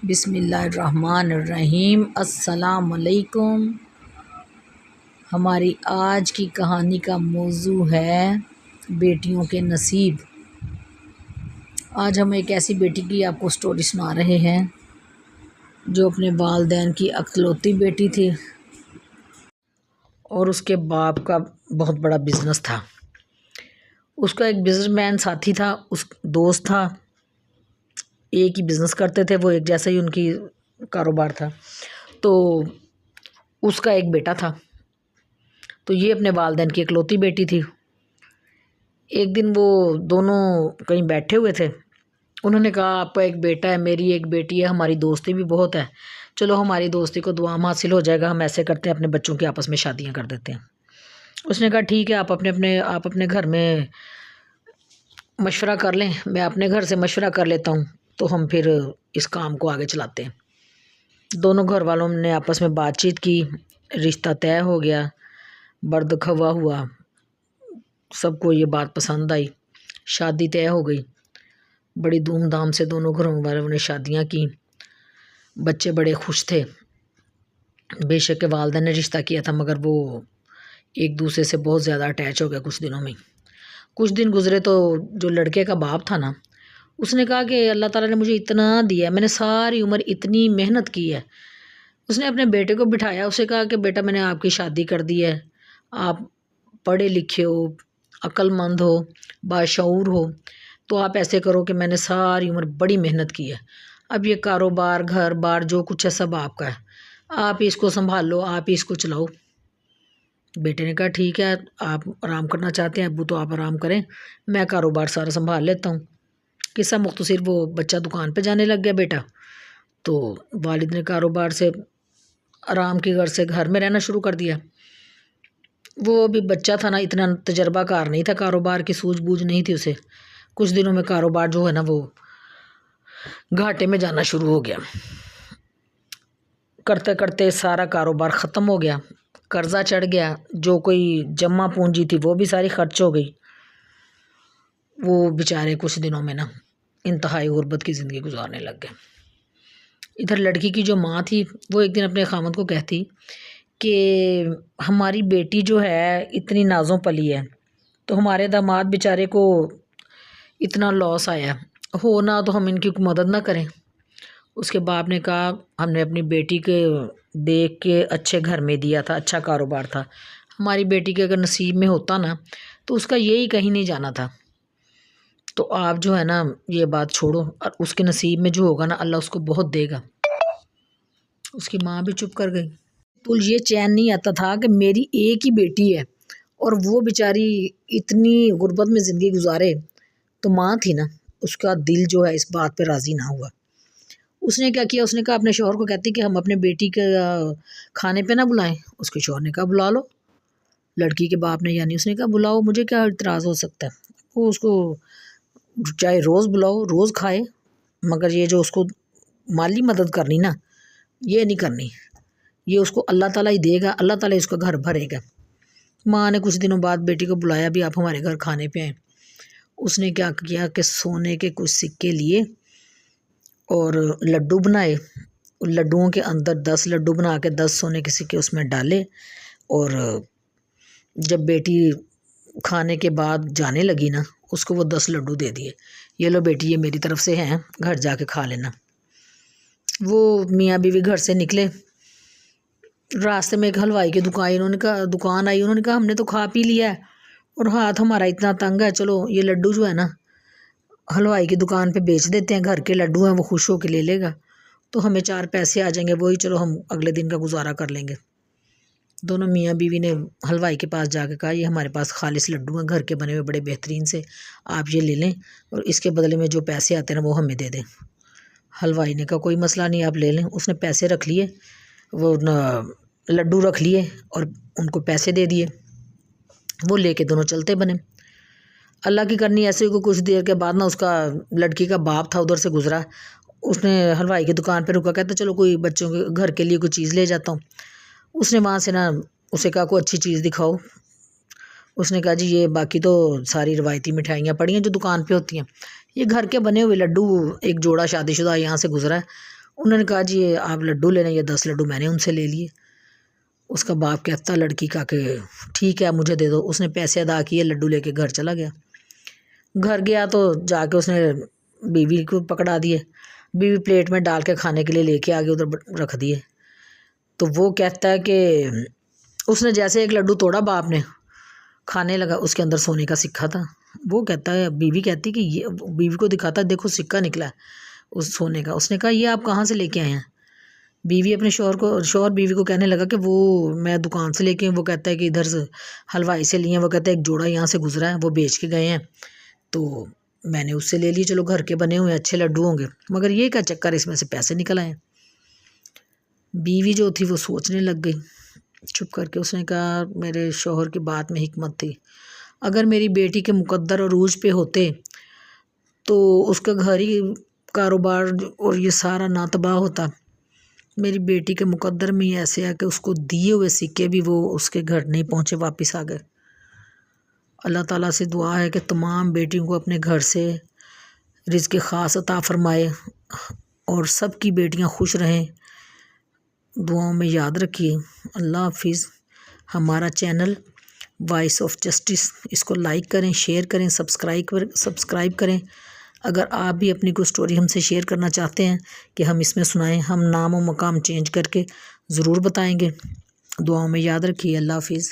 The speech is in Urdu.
بسم اللہ الرحمن الرحیم۔ السلام علیکم۔ ہماری آج کی کہانی کا موضوع ہے بیٹیوں کے نصیب۔ آج ہم ایک ایسی بیٹی کی آپ کو سٹوری سنا رہے ہیں جو اپنے والدین کی اکلوتی بیٹی تھی اور اس کے باپ کا بہت بڑا بزنس تھا۔ اس کا ایک بزنس مین ساتھی تھا، اس دوست تھا، ایک ہی بزنس کرتے تھے، وہ ایک جیسا ہی ان کی کاروبار تھا۔ تو اس کا ایک بیٹا تھا، تو یہ اپنے والدین کی اکلوتی بیٹی تھی۔ ایک دن وہ دونوں کہیں بیٹھے ہوئے تھے، انہوں نے کہا آپ کا ایک بیٹا ہے، میری ایک بیٹی ہے، ہماری دوستی بھی بہت ہے، چلو ہماری دوستی کو دوام حاصل ہو جائے گا، ہم ایسے کرتے ہیں اپنے بچوں کی آپس میں شادیاں کر دیتے ہیں۔ اس نے کہا ٹھیک ہے، آپ اپنے گھر میں مشورہ کر لیں، میں اپنے گھر سے مشورہ کر لیتا ہوں، تو ہم پھر اس کام کو آگے چلاتے ہیں۔ دونوں گھر والوں نے آپس میں بات چیت کی، رشتہ طے ہو گیا، برد کھوا ہوا، سب کو یہ بات پسند آئی، شادی طے ہو گئی۔ بڑی دھوم دھام سے دونوں گھروں والوں نے شادیاں کی، بچے بڑے خوش تھے۔ بے شک کہ والدہ نے رشتہ کیا تھا، مگر وہ ایک دوسرے سے بہت زیادہ اٹیچ ہو گیا کچھ دنوں میں۔ کچھ دن گزرے تو جو لڑکے کا باپ تھا نا، اس نے کہا کہ اللہ تعالیٰ نے مجھے اتنا دیا ہے، میں نے ساری عمر اتنی محنت کی ہے۔ اس نے اپنے بیٹے کو بٹھایا، اسے کہا کہ بیٹا میں نے آپ کی شادی کر دی ہے، آپ پڑھے لکھے ہو، عقل مند ہو، باشعور ہو، تو آپ ایسے کرو کہ میں نے ساری عمر بڑی محنت کی ہے، اب یہ کاروبار گھر بار جو کچھ ہے سب آپ کا ہے، آپ ہی اس کو سنبھال لو، آپ ہی اس کو چلاؤ۔ بیٹے نے کہا ٹھیک ہے، آپ آرام کرنا چاہتے ہیں ابو تو آپ آرام کریں، میں کاروبار سارا سنبھال لیتا ہوں۔ قصہ مختصر، وہ بچہ دکان پہ جانے لگ گیا بیٹا، تو والد نے کاروبار سے آرام کی غرض سے گھر میں رہنا شروع کر دیا۔ وہ بھی بچہ تھا نا، اتنا تجربہ کار نہیں تھا، کاروبار کی سوجھ بوجھ نہیں تھی اسے۔ کچھ دنوں میں کاروبار جو ہے نا وہ گھاٹے میں جانا شروع ہو گیا، کرتے کرتے سارا کاروبار ختم ہو گیا، قرضہ چڑھ گیا، جو کوئی جمع پونجی تھی وہ بھی ساری خرچ ہو گئی۔ وہ بیچارے کچھ دنوں میں نا انتہائی غربت کی زندگی گزارنے لگ گئے۔ ادھر لڑکی کی جو ماں تھی وہ ایک دن اپنے خامند کو کہتی کہ ہماری بیٹی جو ہے اتنی نازوں پلی ہے، تو ہمارے داماد بیچارے کو اتنا لاس آیا ہو نا، تو ہم ان کی مدد نہ کریں۔ اس کے باپ نے کہا ہم نے اپنی بیٹی کے دیکھ کے اچھے گھر میں دیا تھا، اچھا کاروبار تھا، ہماری بیٹی کے اگر نصیب میں ہوتا نا تو اس کا یہی کہیں نہیں جانا تھا، تو آپ جو ہے نا یہ بات چھوڑو، اور اس کے نصیب میں جو ہوگا نا اللہ اس کو بہت دے گا۔ اس کی ماں بھی چپ کر گئی۔ تو یہ چین نہیں آتا تھا کہ میری ایک ہی بیٹی ہے اور وہ بیچاری اتنی غربت میں زندگی گزارے، تو ماں تھی نا، اس کا دل جو ہے اس بات پہ راضی نہ ہوا۔ اس نے کیا کیا، اس نے کہا اپنے شوہر کو کہتی کہ ہم اپنے بیٹی کے کھانے پہ نہ بلائیں۔ اس کے شوہر نے کہا بلا لو، لڑکی کے باپ نے یعنی اس نے کہا بلاؤ، مجھے کیا اعتراض ہو سکتا ہے، وہ اس کو چاہے روز بلاؤ، روز کھائے، مگر یہ جو اس کو مالی مدد کرنی نا یہ نہیں کرنی، یہ اس کو اللہ تعالیٰ ہی دے گا، اللہ تعالیٰ اس کا گھر بھرے گا۔ ماں نے کچھ دنوں بعد بیٹی کو بلایا بھی آپ ہمارے گھر کھانے پہ آئیں۔ اس نے کیا کیا کہ سونے کے کچھ سکے لیے اور لڈو بنائے، لڈوؤں کے اندر 10 لڈو بنا کے 10 سونے کے سکے اس میں ڈالے، اور جب بیٹی کھانے کے بعد جانے لگی نا اس کو وہ 10 لڈو دے دیے، یہ لو بیٹی یہ میری طرف سے ہیں، گھر جا کے کھا لینا۔ وہ میاں بیوی گھر سے نکلے، راستے میں ایک حلوائی کی دکان آئی، انہوں نے کہا ہم نے تو کھا پی لیا ہے اور ہاتھ ہمارا اتنا تنگ ہے، چلو یہ لڈو جو ہے نا حلوائی کی دکان پہ بیچ دیتے ہیں، گھر کے لڈو ہیں، وہ خوش ہو کے لے لے گا، تو ہمیں 4 پیسے آ جائیں گے، وہی چلو ہم اگلے دن کا گزارا کر لیں گے۔ دونوں میاں بیوی نے حلوائی کے پاس جا کے کہا یہ ہمارے پاس خالص لڈو ہیں، گھر کے بنے ہوئے بڑے بہترین سے، آپ یہ لے لیں اور اس کے بدلے میں جو پیسے آتے ہیں نا وہ ہمیں دے دیں۔ حلوائی نے کہا کوئی مسئلہ نہیں، آپ لے لیں۔ اس نے پیسے رکھ لیے، وہ لڈو رکھ لیے اور ان کو پیسے دے دیے، وہ لے کے دونوں چلتے بنے۔ اللہ کی کرنی ایسے کو کچھ دیر کے بعد نا اس کا لڑکی کا باپ تھا ادھر سے گزرا، اس نے حلوائی کی دکان پہ رکا، کہتا چلو کوئی بچوں کے گھر کے لیے کوئی چیز لے جاتا ہوں۔ اس نے وہاں سے نا اسے کہا کوئی اچھی چیز دکھاؤ۔ اس نے کہا جی یہ باقی تو ساری روایتی مٹھائیاں پڑی ہیں جو دکان پہ ہوتی ہیں، یہ گھر کے بنے ہوئے لڈو ایک جوڑا شادی شدہ یہاں سے گزرا ہے، انہوں نے کہا جی آپ لڈو لینا، یہ 10 لڈو میں نے ان سے لے لیے۔ اس کا باپ کہتا لڑکی کا کہ ٹھیک ہے مجھے دے دو۔ اس نے پیسے ادا کیے، لڈو لے کے گھر چلا گیا۔ گھر گیا تو جا کے اس نے بیوی کو پکڑا دیے، بیوی پلیٹ میں ڈال کے کھانے کے لیے لے کے آگے ادھر رکھ دیے۔ تو وہ کہتا ہے کہ اس نے جیسے ایک لڈو توڑا باپ نے، کھانے لگا، اس کے اندر سونے کا سکہ تھا۔ وہ کہتا ہے، بیوی کہتی کہ یہ، بیوی کو دکھاتا ہے دیکھو سکہ نکلا ہے اس سونے کا۔ اس نے کہا یہ آپ کہاں سے لے کے آئے ہیں؟ بیوی اپنے شوہر بیوی کو کہنے لگا کہ وہ میں دکان سے لے کے، وہ کہتا ہے کہ ادھر سے حلوائی سے لیے ہیں، وہ کہتا ہے ایک جوڑا یہاں سے گزرا ہے وہ بیچ کے گئے ہیں تو میں نے اس سے لے لی، چلو گھر کے بنے ہوئے اچھے لڈو ہوں گے، مگر یہ کیا چکر اس میں سے پیسے نکل آئے۔ بیوی جو تھی وہ سوچنے لگ گئی چھپ کر کے۔ اس نے کہا میرے شوہر کی بات میں حکمت تھی، اگر میری بیٹی کے مقدر عروج پہ ہوتے تو اس کا گھر ہی کاروبار اور یہ سارا نہ تباہ ہوتا۔ میری بیٹی کے مقدر میں ہی ایسے ہے کہ اس کو دیے ہوئے سکے بھی وہ اس کے گھر نہیں پہنچے، واپس آ گئے۔ اللہ تعالیٰ سے دعا ہے کہ تمام بیٹیوں کو اپنے گھر سے رزق خاص عطا فرمائے اور سب کی بیٹیاں خوش رہیں، دعاؤں میں یاد رکھیے۔ اللہ حافظ۔ ہمارا چینل وائس آف جسٹس، اس کو لائک کریں، شیئر کریں، سبسکرائب کریں۔ اگر آپ بھی اپنی کوئی سٹوری ہم سے شیئر کرنا چاہتے ہیں کہ ہم اس میں سنائیں، ہم نام و مقام چینج کر کے ضرور بتائیں گے۔ دعاؤں میں یاد رکھیے۔ اللہ حافظ۔